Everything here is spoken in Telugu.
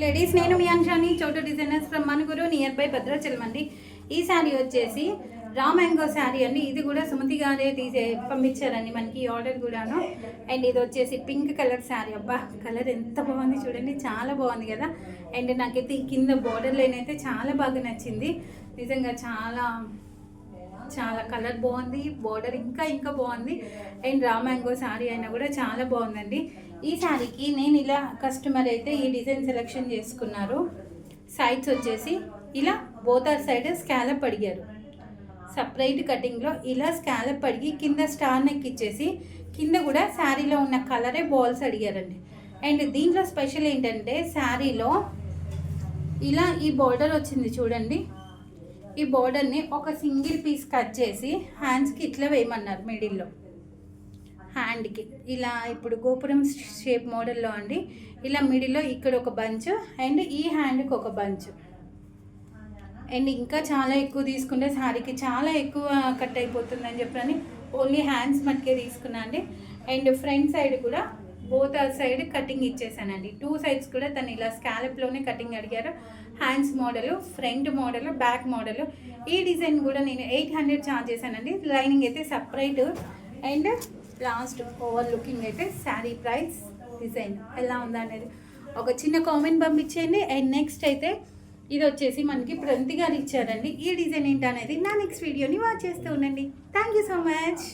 లేడీస్ నేను మీ అంశాన్ని చోటు designers from Manuguru near by Bhadrachalam అండి. ఈ శారీ వచ్చేసి రా మ్యాంగో శారీ అండి. ఇది కూడా సుమతి గారే పంపించారండి మనకి ఆర్డర్ కూడాను. అండ్ ఇది వచ్చేసి పింక్ కలర్ శారీ. అబ్బా కలర్ ఎంత బాగుంది చూడండి, చాలా బాగుంది కదా. అండ్ నాకైతే ఈ కింద బార్డర్ లైన్ అయితే చాలా బాగా నచ్చింది నిజంగా. చాలా చాలా కలర్ బాగుంది, బార్డర్ ఇంకా బాగుంది. అండ్ రా మ్యాంగో శారీ అయినా కూడా చాలా బాగుందండి. ఈ శారీకి నేను ఇలా కస్టమర్ అయితే ఈ డిజైన్ సెలెక్షన్ చేసుకున్నారు. సైడ్స్ వచ్చేసి ఇలా బోతర్ సైడ్ స్కాలప్ అడిగారు. సపరేట్ కటింగ్లో ఇలా స్కాలప్ అడిగి కింద స్టార్ నెక్ ఇచ్చేసి కింద కూడా శారీలో ఉన్న కలరే బాల్స్ అడిగారండి. అండ్ దీంట్లో స్పెషల్ ఏంటంటే శారీలో ఇలా ఈ బార్డర్ వచ్చింది చూడండి. ఈ బార్డర్ని ఒక సింగిల్ పీస్ కట్ చేసి హ్యాండ్స్కి ఇట్లా వేయమన్నారు. మిడిల్లో హ్యాండ్కి ఇలా ఇప్పుడు గోపురం షేప్ మోడల్లో అండి. ఇలా మిడిల్లో ఇక్కడ ఒక బంచ్ అండ్ ఈ హ్యాండ్కి ఒక బంచ్. అండ్ ఇంకా చాలా ఎక్కువ తీసుకుంటే శారీకి చాలా ఎక్కువ కట్ అయిపోతుందని చెప్పని ఓన్లీ హ్యాండ్స్ మట్టుకే తీసుకున్నా అండి. అండ్ ఫ్రంట్ సైడ్ కూడా బోత్ సైడ్ కటింగ్ ఇచ్చేసానండి. 2 సైడ్స్ కూడా తను ఇలా స్కాలప్లోనే కటింగ్ అడిగారు. Hands model, front model, back model. ఈ డిజైన్ కూడా నేను 800 ఛార్జ్ చేశానండి. లైనింగ్ అయితే separate. And last over looking అయితే శారీ ప్రైస్ డిజైన్ ఎలా ఉందా అనేది ఒక చిన్న కామెంట్ పంపించేయండి. అండ్ నెక్స్ట్ అయితే ఇది వచ్చేసి మనకి ప్రంతి గారు ఇచ్చారండి. ఈ డిజైన్ ఏంటనేది నా నెక్స్ట్ వీడియోని వాచ్ చేస్తూ ఉండండి. Thank you so much.